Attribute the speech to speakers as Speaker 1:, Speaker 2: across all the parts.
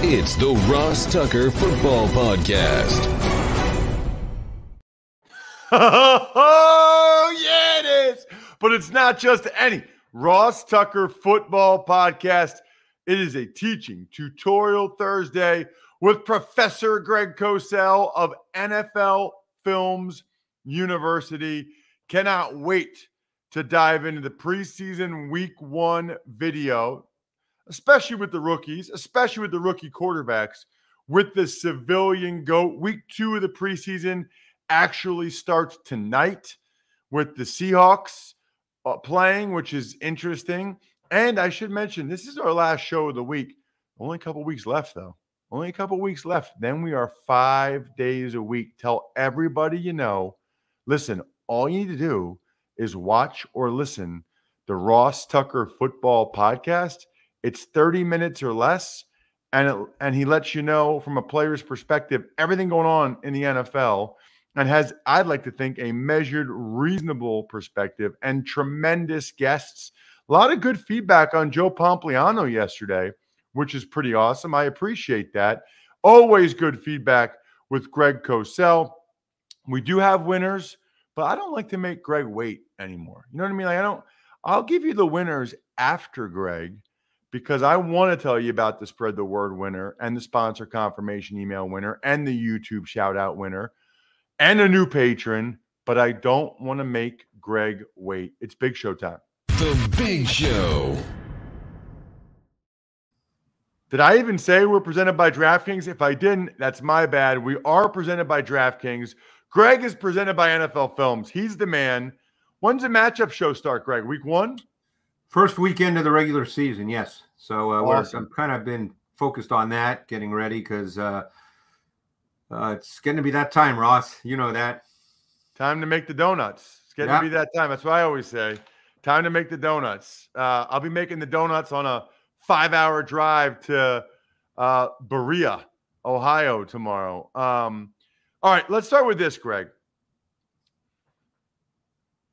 Speaker 1: It's the Ross Tucker Football Podcast.
Speaker 2: Oh, yeah, it is. But it's not just any Ross Tucker Football Podcast. It is a teaching tutorial Thursday with Professor Greg Cosell of NFL Films University. Cannot wait to dive into the preseason week 1 video, especially with the rookies, especially with the rookie quarterbacks, with the civilian GOAT. Week 2 of the preseason actually starts tonight with the Seahawks playing, which is interesting. And I should mention, this is our last show of the week. Only a couple weeks left, though. Only a couple weeks left. Then we are 5 days a week. Tell everybody you know. Listen, all you need to do is watch or listen the Ross Tucker Football Podcast. It's 30 minutes or less, and he lets you know from a player's perspective everything going on in the NFL, and has, I'd like to think, a measured, reasonable perspective and tremendous guests. A lot of good feedback on Joe Pompliano yesterday, which is pretty awesome. I appreciate that. Always good feedback with Greg Cosell. We do have winners, but I don't like to make Greg wait anymore. You know what I mean? Like I'll give you the winners after Greg, because I want to tell you about the Spread the Word winner and the sponsor confirmation email winner and the YouTube shout out winner and a new patron, but I don't want to make Greg wait. It's Big Show time.
Speaker 1: The Big Show.
Speaker 2: Did I even say we're presented by DraftKings? If I didn't, that's my bad. We are presented by DraftKings. Greg is presented by NFL Films. He's the man. When's the matchup show start, Greg? Week 1?
Speaker 3: First weekend of the regular season, yes. So
Speaker 2: Awesome.
Speaker 3: I'm kind of been focused on that, getting ready, because it's getting to be that time, Ross. You know that.
Speaker 2: Time to make the donuts. It's getting to be that time. That's what I always say. Time to make the donuts. I'll be making the donuts on a 5-hour drive to Berea, Ohio tomorrow. All right, let's start with this, Greg.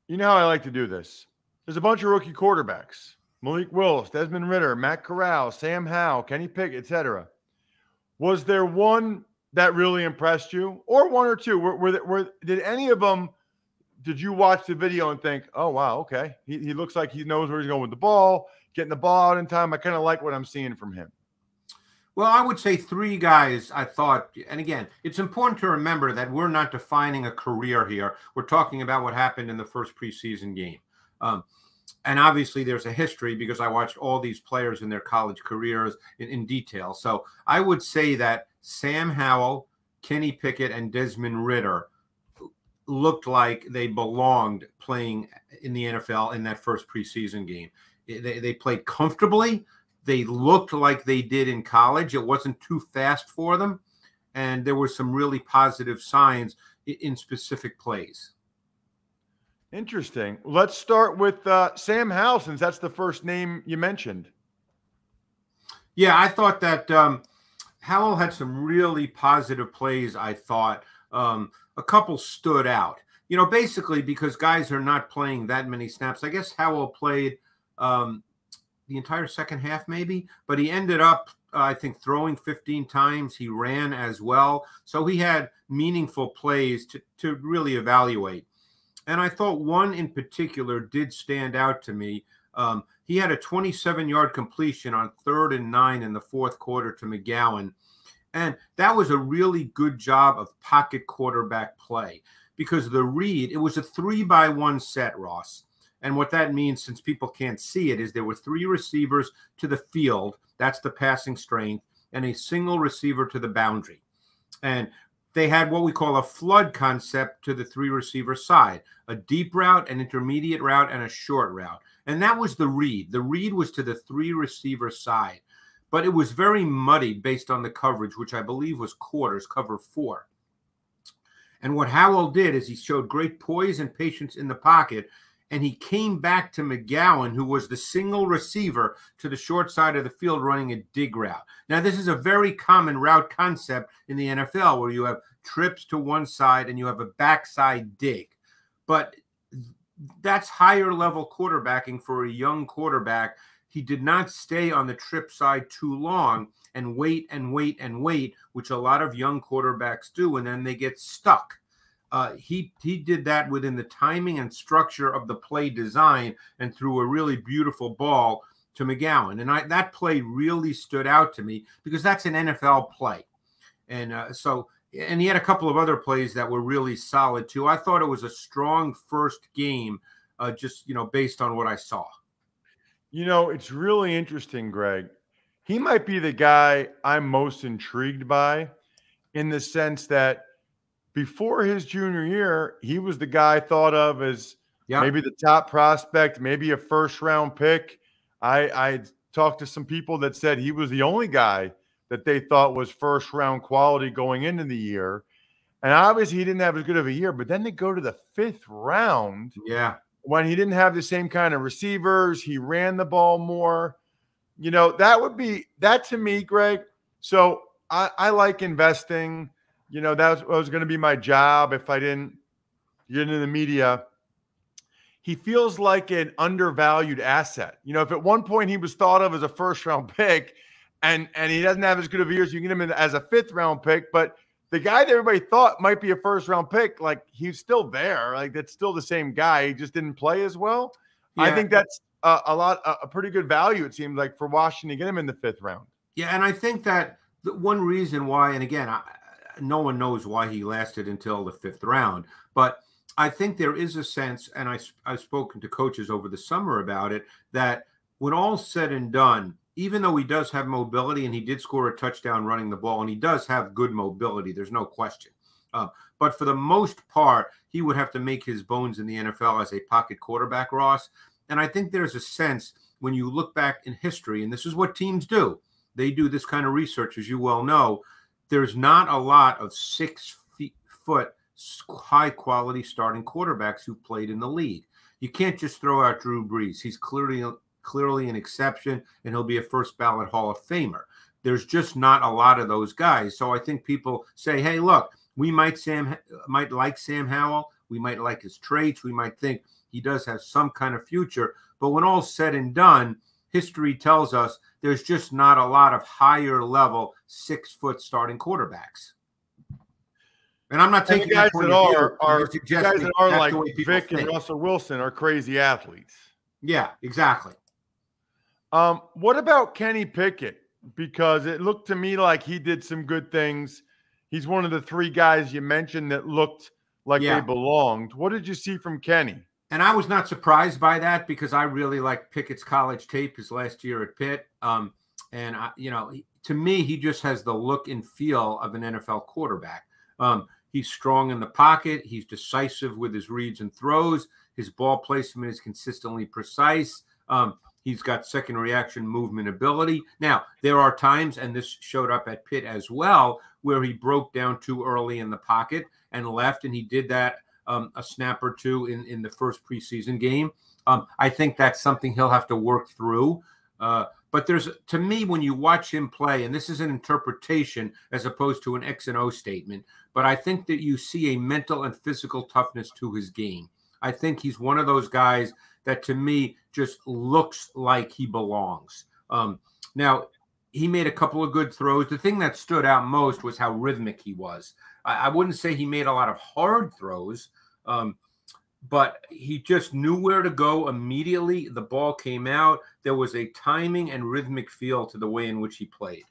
Speaker 2: You know how I like to do this. There's a bunch of rookie quarterbacks. Malik Willis, Desmond Ridder, Matt Corral, Sam Howell, Kenny Pickett, etc. Was there one that really impressed you? Or one or two? Did any of them, did you watch the video and think, oh, wow, okay. He looks like he knows where he's going with the ball, getting the ball out in time. I kind of like what I'm seeing from him.
Speaker 3: Well, I would say 3 guys I thought, and again, it's important to remember that we're not defining a career here. We're talking about what happened in the first preseason game. And obviously there's a history because I watched all these players in their college careers in detail. So I would say that Sam Howell, Kenny Pickett, and Desmond Ridder looked like they belonged playing in the NFL in that first preseason game. They played comfortably. They looked like they did in college. It wasn't too fast for them. And there were some really positive signs in specific plays.
Speaker 2: Interesting. Let's start with Sam Howell, since that's the first name you mentioned.
Speaker 3: Yeah, I thought that Howell had some really positive plays, I thought. A couple stood out. You know, basically because guys are not playing that many snaps. I guess Howell played the entire second half maybe, but he ended up, I think, throwing 15 times. He ran as well. So he had meaningful plays to really evaluate. And I thought one in particular did stand out to me. He had a 27-yard completion on 3rd and 9 in the fourth quarter to McGowan. And that was a really good job of pocket quarterback play because the read, it was a 3-by-1 set, Ross. And what that means, since people can't see it, is there were 3 receivers to the field. That's the passing strength, and a single receiver to the boundary. And they had what we call a flood concept to the 3 receiver side, a deep route, an intermediate route, and a short route. And that was the read. The read was to the 3 receiver side, but it was very muddy based on the coverage, which I believe was quarters, cover 4. And what Howell did is he showed great poise and patience in the pocket, and he came back to McGowan, who was the single receiver to the short side of the field running a dig route. Now, this is a very common route concept in the NFL where you have trips to one side and you have a backside dig. But that's higher level quarterbacking for a young quarterback. he did not stay on the trip side too long and wait and wait and wait, which a lot of young quarterbacks do, and then they get stuck. He did that within the timing and structure of the play design and threw a really beautiful ball to McGowan. And that play really stood out to me because that's an NFL play. And and he had a couple of other plays that were really solid too. I thought it was a strong first game, just, based on what I saw.
Speaker 2: It's really interesting, Greg. He might be the guy I'm most intrigued by in the sense that before his junior year, he was the guy thought of as maybe the top prospect, maybe a first-round pick. I talked to some people that said he was the only guy that they thought was first-round quality going into the year. And obviously he didn't have as good of a year, but then they go to the 5th round.
Speaker 3: Yeah.
Speaker 2: When he didn't have the same kind of receivers, he ran the ball more. That to me, Greg. So I like investing. That was going to be my job if I didn't get into the media. He feels like an undervalued asset. If at one point he was thought of as a first-round pick and he doesn't have as good of a year, so you can get him as a 5th-round pick, but the guy that everybody thought might be a first-round pick, like he's still there. Like that's still the same guy. He just didn't play as well. Yeah. I think that's a pretty good value, it seems like, for Washington to get him in the 5th round.
Speaker 3: Yeah, and I think that the one reason why, and again, no one knows why he lasted until the 5th round, but I think there is a sense, and I've spoken to coaches over the summer about it, that when all's said and done, even though he does have mobility and he did score a touchdown running the ball, and he does have good mobility, there's no question. But for the most part, he would have to make his bones in the NFL as a pocket quarterback, Ross. And I think there's a sense when you look back in history, and this is what teams do. They do this kind of research, as you well know. There's not a lot of 6-foot, high-quality starting quarterbacks who played in the league. You can't just throw out Drew Brees. He's clearly an exception, and he'll be a first-ballot Hall of Famer. There's just not a lot of those guys. So I think people say, hey, look, we might like Sam Howell. We might like his traits. We might think he does have some kind of future. But when all's said and done, history tells us there's just not a lot of higher-level 6-foot starting quarterbacks. And I'm not taking
Speaker 2: guys that are like Vic and Russell Wilson are crazy athletes.
Speaker 3: Yeah, exactly.
Speaker 2: What about Kenny Pickett? Because it looked to me like he did some good things. He's one of the 3 guys you mentioned that looked like they belonged. What did you see from Kenny?
Speaker 3: And I was not surprised by that because I really liked Pickett's college tape his last year at Pitt. To me, he just has the look and feel of an NFL quarterback. He's strong in the pocket. He's decisive with his reads and throws. His ball placement is consistently precise. He's got second reaction movement ability. Now, there are times, and this showed up at Pitt as well, where he broke down too early in the pocket and left, and he did that a snap or two in the first preseason game. I think that's something he'll have to work through. But to me, when you watch him play, and this is an interpretation as opposed to an X and O statement, but I think that you see a mental and physical toughness to his game. I think he's one of those guys that to me just looks like he belongs. Now, he made a couple of good throws. The thing that stood out most was how rhythmic he was. I wouldn't say he made a lot of hard throws, but he just knew where to go immediately. The ball came out. There was a timing and rhythmic feel to the way in which he played.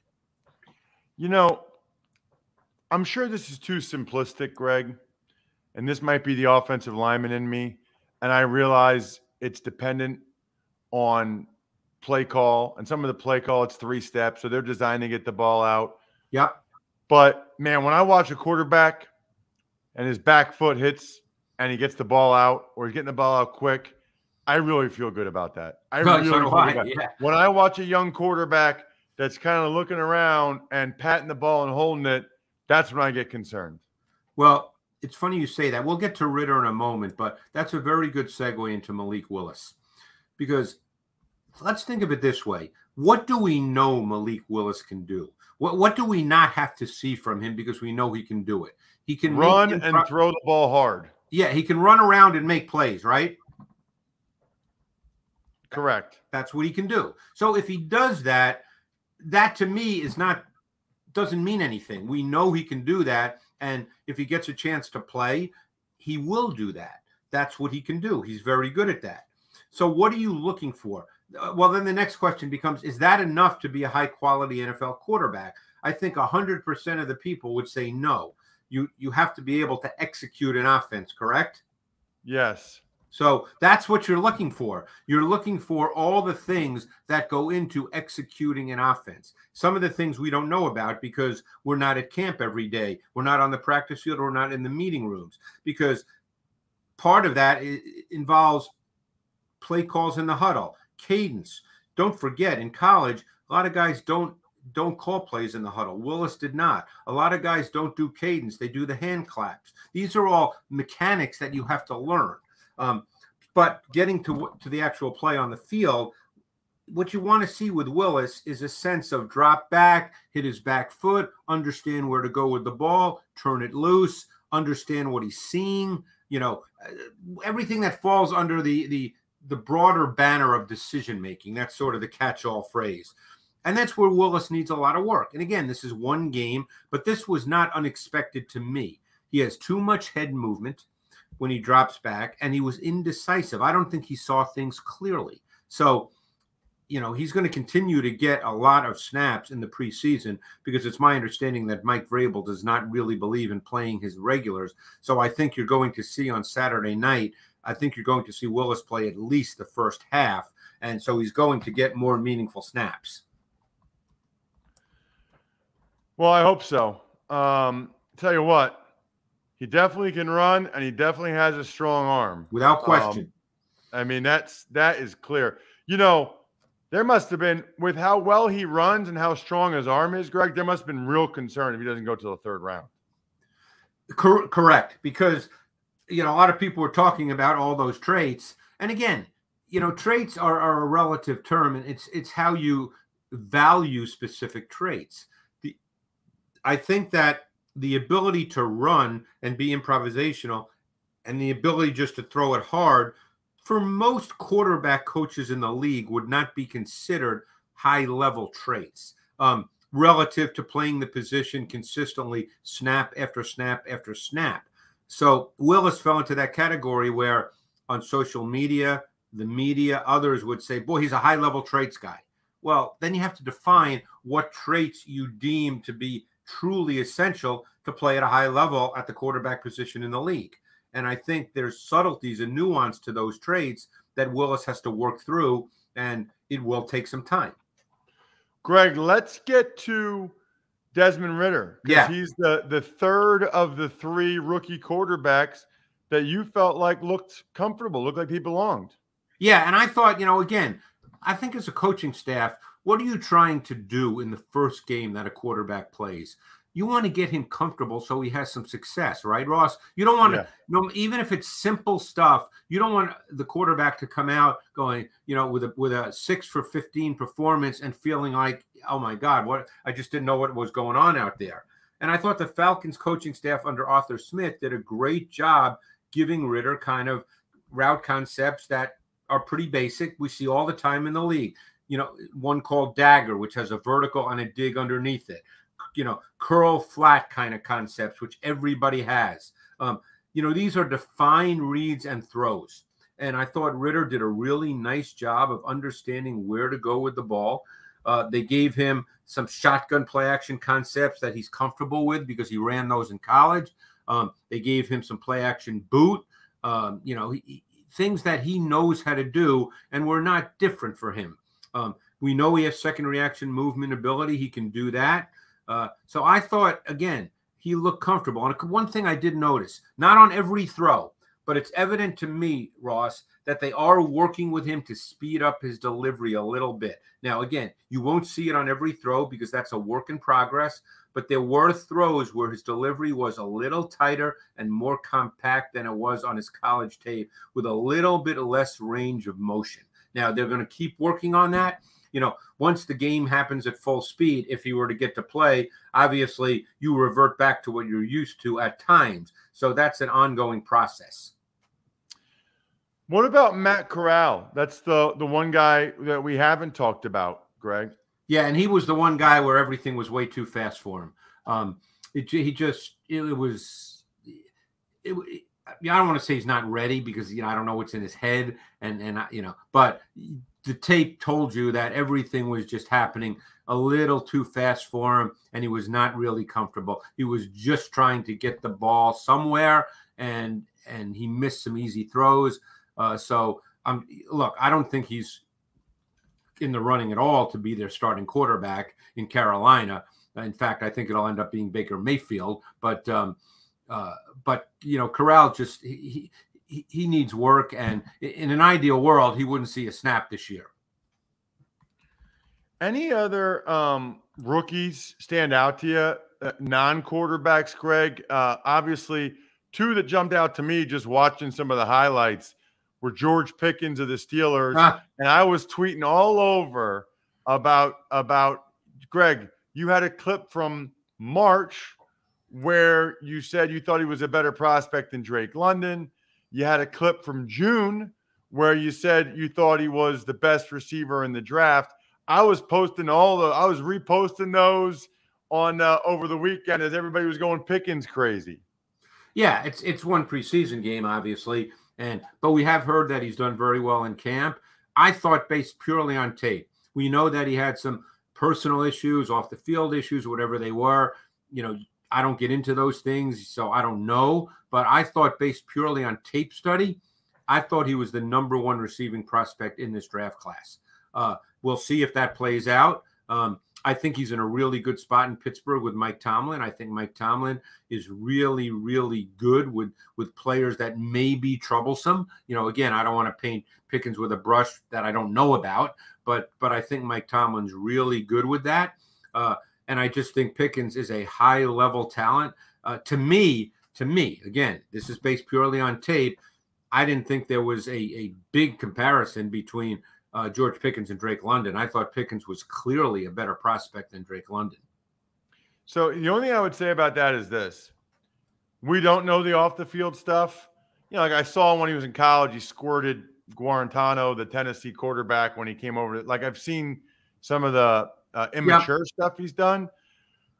Speaker 2: I'm sure this is too simplistic, Greg, and this might be the offensive lineman in me, and I realize it's dependent on play call, and some of the play call, it's 3 steps, so they're designed to get the ball out.
Speaker 3: Yep.
Speaker 2: But, man, when I watch a quarterback and his back foot hits and he gets the ball out or he's getting the ball out quick, I really feel good about that. When I watch a young quarterback that's kind of looking around and patting the ball and holding it, that's when I get concerned.
Speaker 3: Well, it's funny you say that. We'll get to Ridder in a moment, but that's a very good segue into Malik Willis. Because let's think of it this way. What do we know Malik Willis can do? What do we not have to see from him because we know he can do it? He can
Speaker 2: run and throw the ball hard.
Speaker 3: Yeah, he can run around and make plays, right?
Speaker 2: Correct.
Speaker 3: That's what he can do. So if he does that, that to me doesn't mean anything. We know he can do that. And if he gets a chance to play, he will do that. That's what he can do. He's very good at that. So what are you looking for? Well, then the next question becomes, is that enough to be a high-quality NFL quarterback? I think 100% of the people would say no. You have to be able to execute an offense, correct?
Speaker 2: Yes.
Speaker 3: So that's what you're looking for. You're looking for all the things that go into executing an offense. Some of the things we don't know about because we're not at camp every day. We're not on the practice field. We're not in the meeting rooms, because part of that involves play calls in the huddle, cadence. Don't forget, in college, a lot of guys don't call plays in the huddle. Willis did not. A lot of guys don't do cadence. They do the hand claps. These are all mechanics that you have to learn. But getting to the actual play on the field, what you want to see with Willis is a sense of drop back, hit his back foot, understand where to go with the ball, turn it loose, understand what he's seeing, everything that falls under the broader banner of decision making. That's sort of the catch-all phrase. And that's where Willis needs a lot of work. And again, this is one game, but this was not unexpected to me. He has too much head movement when he drops back, and he was indecisive. I don't think he saw things clearly. So, he's going to continue to get a lot of snaps in the preseason, because it's my understanding that Mike Vrabel does not really believe in playing his regulars. So I think you're going to see on Saturday night, I think you're going to see Willis play at least the first half. And so he's going to get more meaningful snaps.
Speaker 2: Well, I hope so. Tell you what, he definitely can run, and he definitely has a strong arm.
Speaker 3: Without question.
Speaker 2: That is clear. There must have been, with how well he runs and how strong his arm is, Greg, there must have been real concern if he doesn't go to the third round.
Speaker 3: Correct. Because, a lot of people were talking about all those traits. And again, traits are a relative term, and it's how you value specific traits. I think that the ability to run and be improvisational and the ability just to throw it hard, for most quarterback coaches in the league, would not be considered high-level traits relative to playing the position consistently, snap after snap after snap. So Willis fell into that category where on social media, the media, others would say, boy, he's a high-level traits guy. Well, then you have to define what traits you deem to be truly essential to play at a high level at the quarterback position in the league. And I think there's subtleties and nuance to those traits that Willis has to work through, and it will take some time.
Speaker 2: Greg, let's get to Desmond Ridder.
Speaker 3: Yeah.
Speaker 2: He's the third of the three rookie quarterbacks that you felt like looked comfortable, looked like he belonged.
Speaker 3: Yeah, and I thought, again, I think as a coaching staff, what are you trying to do in the first game that a quarterback plays? You want to get him comfortable so he has some success, right, Ross? You don't want to, even if it's simple stuff, you don't want the quarterback to come out going, with a 6 for 15 performance and feeling like, oh my God, what, I just didn't know what was going on out there. And I thought the Falcons coaching staff under Arthur Smith did a great job giving Ridder kind of route concepts that are pretty basic. We see all the time in the league. One called dagger, which has a vertical and a dig underneath it. Curl flat kind of concepts, which everybody has. These are defined reads and throws. And I thought Ridder did a really nice job of understanding where to go with the ball. They gave him some shotgun play action concepts that he's comfortable with because he ran those in college. They gave him some play action boot, things that he knows how to do and were not different for him. We know he has second reaction movement ability. He can do that. So I thought, again, he looked comfortable. And one thing I did notice, not on every throw, but it's evident to me, Ross, that they are working with him to speed up his delivery a little bit. Now, again, you won't see it on every throw because that's a work in progress, but there were throws where his delivery was a little tighter and more compact than it was on his college tape, with a little bit less range of motion. Now, they're going to keep working on that. Once the game happens at full speed, if he were to get to play, obviously you revert back to what you're used to at times. So that's an ongoing process.
Speaker 2: What about Matt Corral? That's the one guy that we haven't talked about, Greg.
Speaker 3: Yeah, and he was the one guy where everything was way too fast for him. It was. I don't want to say he's not ready because I don't know what's in his head, and but the tape told you that everything was just happening a little too fast for him, and he was not really comfortable. He was just trying to get the ball somewhere, and he missed some easy throws. Look, I don't think he's in the running at all to be their starting quarterback in Carolina. In fact, I think it'll end up being Baker Mayfield. But Corral just he needs work, and in an ideal world, he wouldn't see a snap this year.
Speaker 2: Any other rookies stand out to you? Non-quarterbacks, Greg. Obviously, two that jumped out to me just watching some of the highlights were George Pickens of the Steelers, and I was tweeting all over about Greg. You had a clip from March where you said you thought he was a better prospect than Drake London. You had a clip from June where you said you thought he was the best receiver in the draft. I was reposting those on over the weekend as everybody was going Pickens crazy.
Speaker 3: Yeah, it's one preseason game, obviously, but we have heard that he's done very well in camp. I thought based purely on tape. We know that he had some personal issues, off the field issues, whatever they were. I don't get into those things, so I don't know. But I thought based purely on tape study, I thought he was the number one receiving prospect in this draft class. We'll see if that plays out. I think he's in a really good spot in Pittsburgh with Mike Tomlin. I think Mike Tomlin is really, really good with players that may be troublesome. Again, I don't want to paint Pickens with a brush that I don't know about, but I think Mike Tomlin's really good with that. And I just think Pickens is a high-level talent. To me, again, this is based purely on tape. I didn't think there was a big comparison between George Pickens and Drake London. I thought Pickens was clearly a better prospect than Drake London.
Speaker 2: So the only thing I would say about that is this. We don't know the off-the-field stuff. Like I saw when he was in college, he squirted Guarantano, the Tennessee quarterback, when he came over. Like I've seen some of the immature stuff he's done.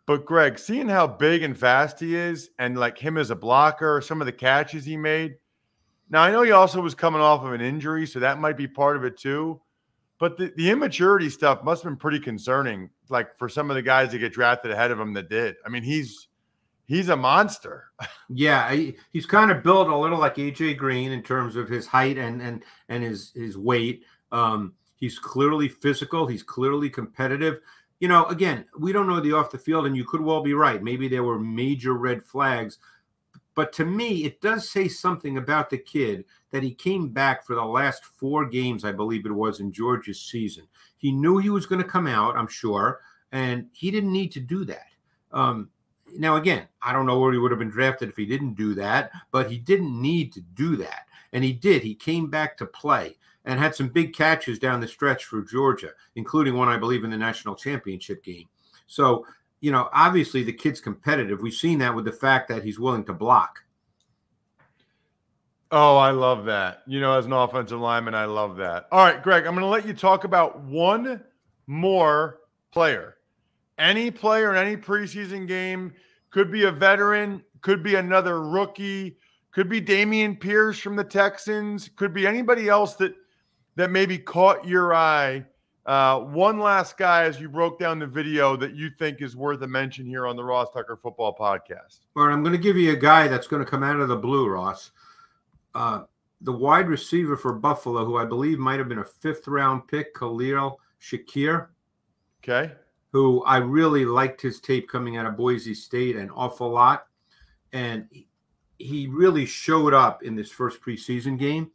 Speaker 2: But Greg, seeing how big and fast he is and like him as a blocker, some of the catches he made. Now, I know he also was coming off of an injury, so that might be part of it too. But the immaturity stuff must have been pretty concerning, like for some of the guys that get drafted ahead of him that did. I mean, he's a monster.
Speaker 3: Yeah, he's kind of built a little like AJ Green in terms of his height and his weight. He's clearly physical. He's clearly competitive. Again, we don't know the off the field, and you could well be right. Maybe there were major red flags. But to me, it does say something about the kid that he came back for the last 4 games, I believe it was, in Georgia's season. He knew he was going to come out, I'm sure, and he didn't need to do that. Now, again, I don't know where he would have been drafted if he didn't do that, but he didn't need to do that. And he did. He came back to play and had some big catches down the stretch for Georgia, including one, I believe, in the national championship game. So, obviously the kid's competitive. We've seen that with the fact that he's willing to block.
Speaker 2: Oh, I love that. As an offensive lineman, I love that. All right, Greg, I'm going to let you talk about one more player. Any player in any preseason game, could be a veteran, could be another rookie, could be Dameon Pierce from the Texans, could be anybody else that maybe caught your eye. One last guy, as you broke down the video, that you think is worth a mention here on the Ross Tucker Football Podcast.
Speaker 3: All right, I'm going to give you a guy that's going to come out of the blue, Ross. The wide receiver for Buffalo, who I believe might have been a 5th-round pick, Khalil Shakir.
Speaker 2: Okay.
Speaker 3: Who I really liked his tape coming out of Boise State an awful lot. And he really showed up in this first preseason game.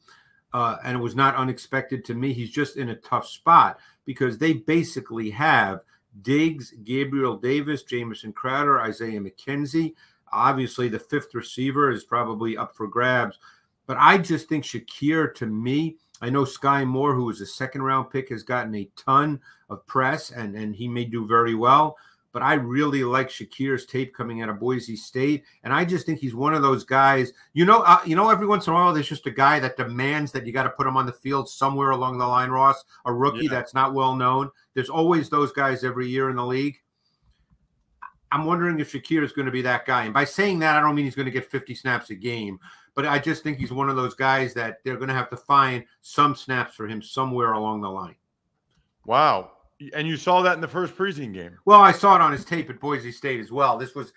Speaker 3: And it was not unexpected to me. He's just in a tough spot because they basically have Diggs, Gabriel Davis, Jamison Crowder, Isaiah McKenzie. Obviously, the 5th receiver is probably up for grabs. But I just think Shakir, to me, I know Sky Moore, who was a 2nd-round pick, has gotten a ton of press, and he may do very well. but I really like Shakir's tape coming out of Boise State, and I just think he's one of those guys. Every once in a while, there's just a guy that demands that you got to put him on the field somewhere along the line, Ross. A rookie that's not well known. There's always those guys every year in the league. I'm wondering if Shakir is going to be that guy. And by saying that, I don't mean he's going to get 50 snaps a game, but I just think he's one of those guys that they're going to have to find some snaps for him somewhere along the line.
Speaker 2: Wow. And you saw that in the first preseason game.
Speaker 3: Well, I saw it on his tape at Boise State as well. This was,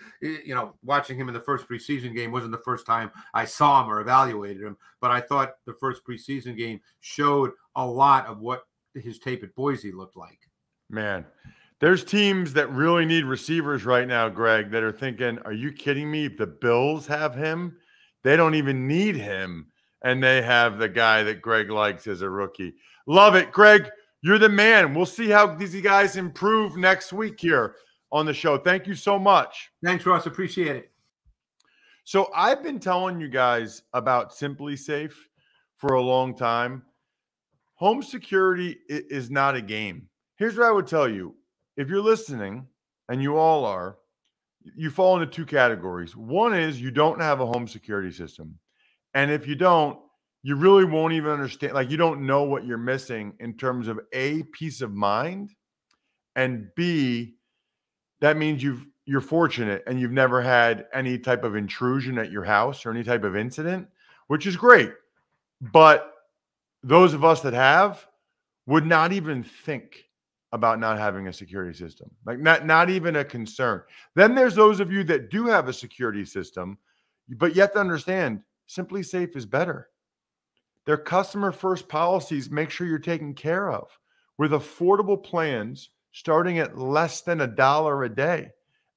Speaker 3: watching him in the first preseason game wasn't the first time I saw him or evaluated him, but I thought the first preseason game showed a lot of what his tape at Boise looked like.
Speaker 2: Man, there's teams that really need receivers right now, Greg, that are thinking, are you kidding me? If the Bills have him, they don't even need him, and they have the guy that Greg likes as a rookie. Love it, Greg. You're the man. We'll see how these guys improve next week here on the show. Thank you so much.
Speaker 3: Thanks, Ross. Appreciate it.
Speaker 2: So I've been telling you guys about Simply Safe for a long time. Home security is not a game. Here's what I would tell you. If you're listening, and you all are, you fall into two categories. One is you don't have a home security system. And if you don't, you really won't even understand. Like, you don't know what you're missing in terms of A, peace of mind, and B, that means you're fortunate and you've never had any type of intrusion at your house or any type of incident, which is great. But those of us that have would not even think about not having a security system, like not even a concern. Then there's those of you that do have a security system, but you have to understand Simply Safe is better. Their customer first policies make sure you're taken care of with affordable plans starting at less than $1 a day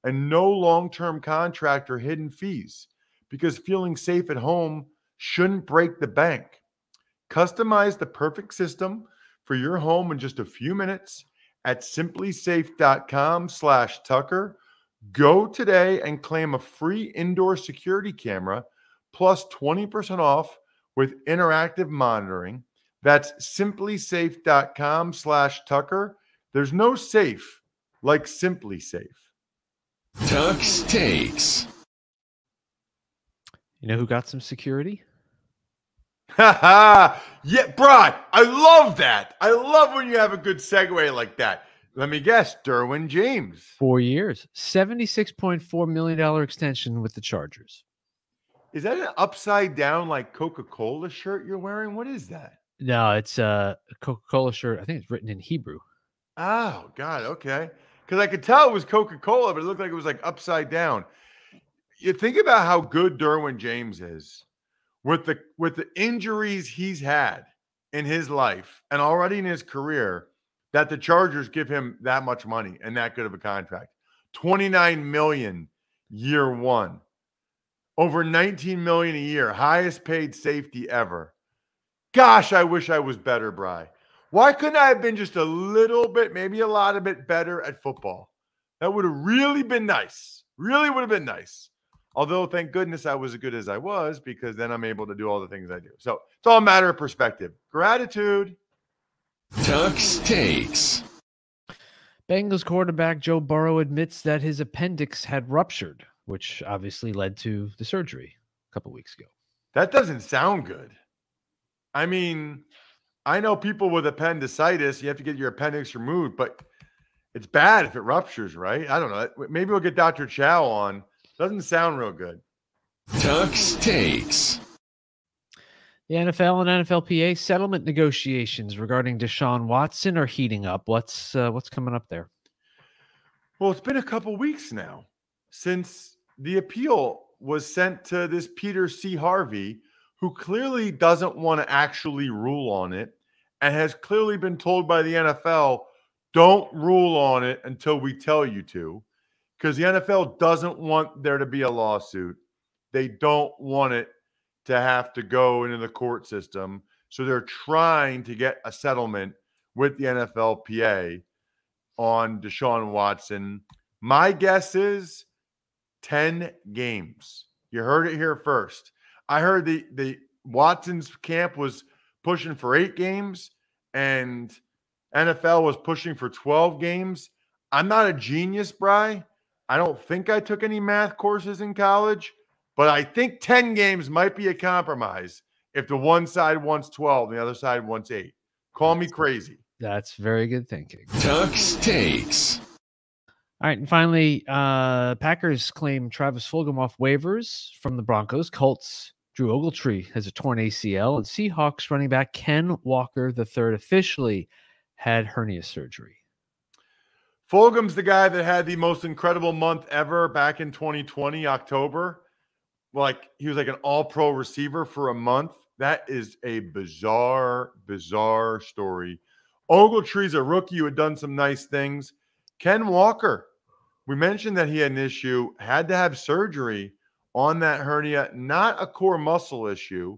Speaker 2: and no long-term contract or hidden fees, because feeling safe at home shouldn't break the bank. Customize the perfect system for your home in just a few minutes at simplysafe.com/Tucker. Go today and claim a free indoor security camera plus 20% off with interactive monitoring. That's simplysafe.com/Tucker. There's no safe like Simply Safe.
Speaker 1: Tuck's Takes.
Speaker 4: You know who got some security?
Speaker 2: Yeah, Brad, I love that. I love when you have a good segue like that. Let me guess, Derwin James.
Speaker 4: 4 years, $76.4 million extension with the Chargers.
Speaker 2: Is that an upside down like Coca-Cola shirt you're wearing? What is that?
Speaker 4: No, it's a Coca-Cola shirt. I think it's written in Hebrew.
Speaker 2: Oh, God, okay. Because I could tell it was Coca-Cola, but it looked like it was like upside down. You think about how good Derwin James is with the injuries he's had in his life and already in his career, that the Chargers give him that much money and that good of a contract. $29 million year one. Over $19 million a year, highest paid safety ever. Gosh, I wish I was better, Bri. Why couldn't I have been just a little bit, maybe a lot of bit better at football? That would have really been nice. Really would have been nice. Although, thank goodness I was as good as I was, because then I'm able to do all the things I do. So it's all a matter of perspective. Gratitude.
Speaker 1: Tuck's Takes.
Speaker 4: Bengals quarterback Joe Burrow admits that his appendix had ruptured, which obviously led to the surgery a couple weeks ago.
Speaker 2: That doesn't sound good. I mean, I know people with appendicitis, you have to get your appendix removed, but it's bad if it ruptures, right? I don't know. Maybe we'll get Dr. Chow on. Doesn't sound real good.
Speaker 1: Tuck's Takes.
Speaker 4: The NFL and NFLPA settlement negotiations regarding Deshaun Watson are heating up. What's coming up there?
Speaker 2: Well, it's been a couple weeks now since the appeal was sent to this Peter C. Harvey, who clearly doesn't want to actually rule on it and has clearly been told by the NFL, don't rule on it until we tell you to, because the NFL doesn't want there to be a lawsuit. They don't want it to have to go into the court system. So they're trying to get a settlement with the NFLPA on Deshaun Watson. My guess is 10 games. You heard it here first. I heard the Watson's camp was pushing for 8 games and NFL was pushing for 12 games. I'm not a genius, Bri. I don't think I took any math courses in college, but I think 10 games might be a compromise if the one side wants 12 and the other side wants 8. Call me crazy.
Speaker 4: That's very good thinking.
Speaker 1: Tuck's Takes.
Speaker 4: All right, and finally, Packers claim Travis Fulgham off waivers from the Broncos. Colts, Drew Ogletree has a torn ACL, and Seahawks running back Ken Walker III officially had hernia surgery.
Speaker 2: Fulgham's the guy that had the most incredible month ever back in 2020, October. Like, he was like an all-pro receiver for a month. That is a bizarre, bizarre story. Ogletree's a rookie who had done some nice things. Ken Walker, we mentioned that he had an issue, had to have surgery on that hernia, not a core muscle issue,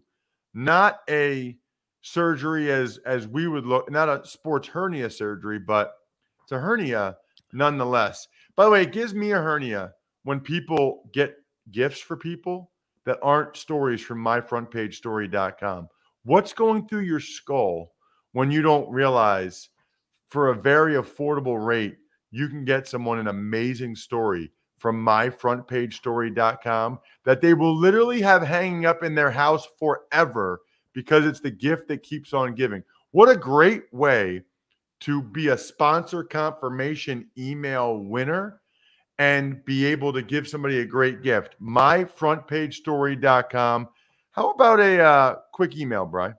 Speaker 2: not a surgery as we would look, not a sports hernia surgery, but it's a hernia nonetheless. By the way, it gives me a hernia when people get gifts for people that aren't stories from myfrontpagestory.com. What's going through your skull when you don't realize for a very affordable rate, you can get someone an amazing story from myfrontpagestory.com that they will literally have hanging up in their house forever because it's the gift that keeps on giving. What a great way to be a sponsor confirmation email winner and be able to give somebody a great gift. myfrontpagestory.com. How about a quick email, Bri?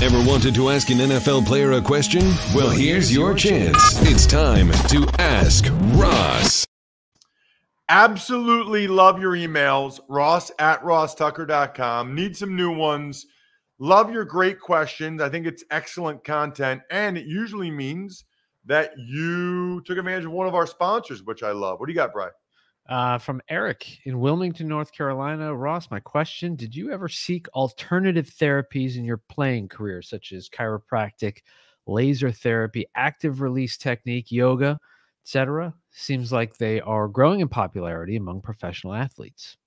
Speaker 1: Ever wanted to ask an NFL player a question? Well, here's your chance. It's time to Ask Ross.
Speaker 2: Absolutely love your emails. Ross@rosstucker.com. Need some new ones. Love your great questions. I think it's excellent content, and it usually means that you took advantage of one of our sponsors, which I love. What do you got, Bri?
Speaker 4: From Eric in Wilmington, North Carolina. Ross, my question, did you ever seek alternative therapies in your playing career, such as chiropractic, laser therapy, active release technique, yoga, etc.? Seems like they are growing in popularity among professional athletes.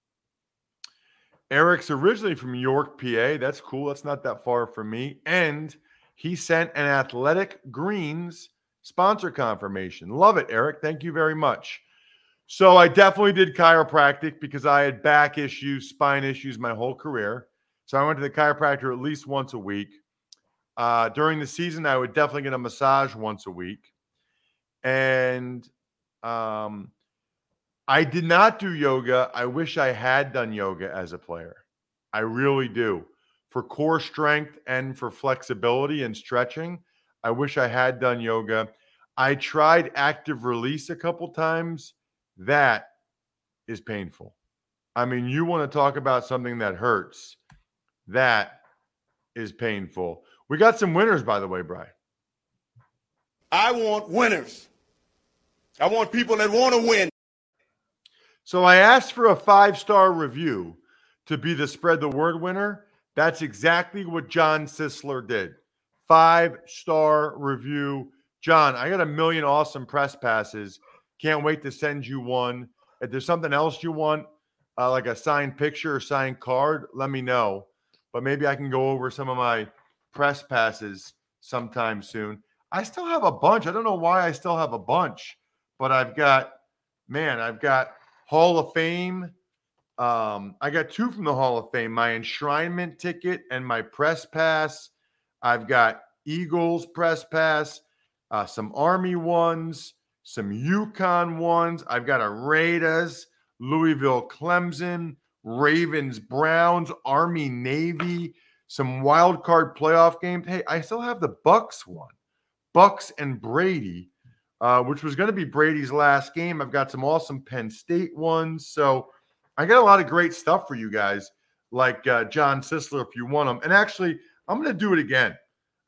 Speaker 2: Eric's originally from York, PA. That's cool. That's not that far from me. And he sent an Athletic Greens sponsor confirmation. Love it, Eric. Thank you very much. So I definitely did chiropractic because I had back issues, spine issues my whole career. So I went to the chiropractor at least once a week. During the season, I would definitely get a massage once a week. And I did not do yoga. I wish I had done yoga as a player. I really do. For core strength and for flexibility and stretching, I wish I had done yoga. I tried active release a couple times. That is painful. I mean, you want to talk about something that hurts. That is painful. We got some winners, by the way, Bri.
Speaker 5: I want winners. I want people that want to win.
Speaker 2: So I asked for a 5-star review to be the spread the word winner. That's exactly what John Sisler did. 5-star review. John, I got a million awesome press passes. Can't wait to send you one. If there's something else you want, like a signed picture or signed card, let me know. But maybe I can go over some of my press passes sometime soon. I still have a bunch. I don't know why I still have a bunch, but I've got Hall of Fame. I got 2 from the Hall of Fame, my enshrinement ticket and my press pass. I've got Eagles press pass, some Army ones, some UConn ones. I've got a Raiders, Louisville, Clemson, Ravens, Browns, Army, Navy, some wild card playoff games. Hey, I still have the Bucks one, Bucks and Brady, which was going to be Brady's last game. I've got some awesome Penn State ones. So I got a lot of great stuff for you guys, like John Sisler, if you want them. And actually, I'm going to do it again.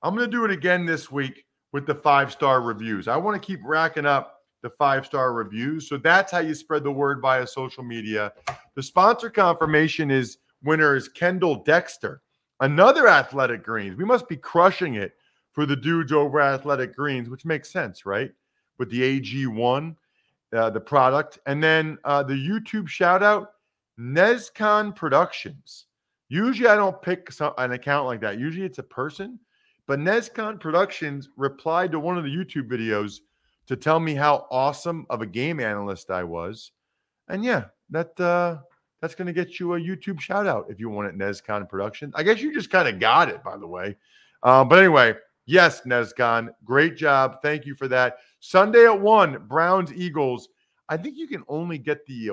Speaker 2: I'm going to do it again this week with the 5-star reviews. I want to keep racking up the 5-star reviews. So that's how you spread the word via social media. The sponsor confirmation winner is Kendall Dexter, another Athletic Greens. We must be crushing it for the dudes over at Athletic Greens, which makes sense, right? With the AG1, the product. And then the YouTube shout out, Nezcon Productions. Usually I don't pick an account like that. Usually it's a person. But Nezcon Productions replied to one of the YouTube videos to tell me how awesome of a game analyst I was. And yeah, that's going to get you a YouTube shout out if you want it, NezCon Production. I guess you just kind of got it, by the way. But anyway, yes, NezCon, great job. Thank you for that. Sunday at 1, Browns, Eagles. I think you can only get the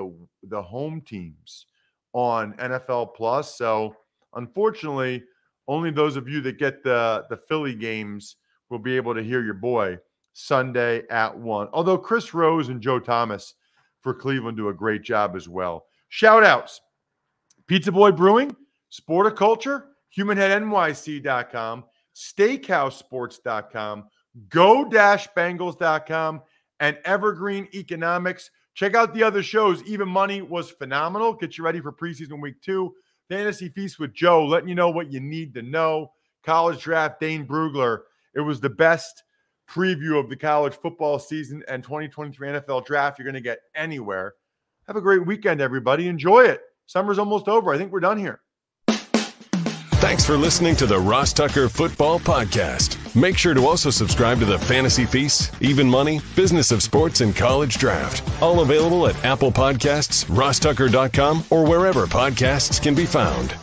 Speaker 2: home teams on NFL Plus. So unfortunately, only those of you that get the Philly games will be able to hear your boy Sunday at 1. Although Chris Rose and Joe Thomas for Cleveland do a great job as well. Shout outs: Pizza Boy Brewing, Sporticulture, HumanHeadNYC.com, SteakhouseSports.com, Go-Bengals.com, and Evergreen Economics. Check out the other shows. Even Money was phenomenal. Get you ready for preseason week 2. Fantasy Feast with Joe, letting you know what you need to know. College Draft, Dane Brugler. It was the best preview of the college football season and 2023 NFL Draft you're going to get anywhere. Have a great weekend, everybody. Enjoy it. Summer's almost over. I think we're done here.
Speaker 1: Thanks for listening to the Ross Tucker Football Podcast. Make sure to also subscribe to the Fantasy Feast, Even Money, Business of Sports, and College Draft. All available at Apple Podcasts, rosstucker.com, or wherever podcasts can be found.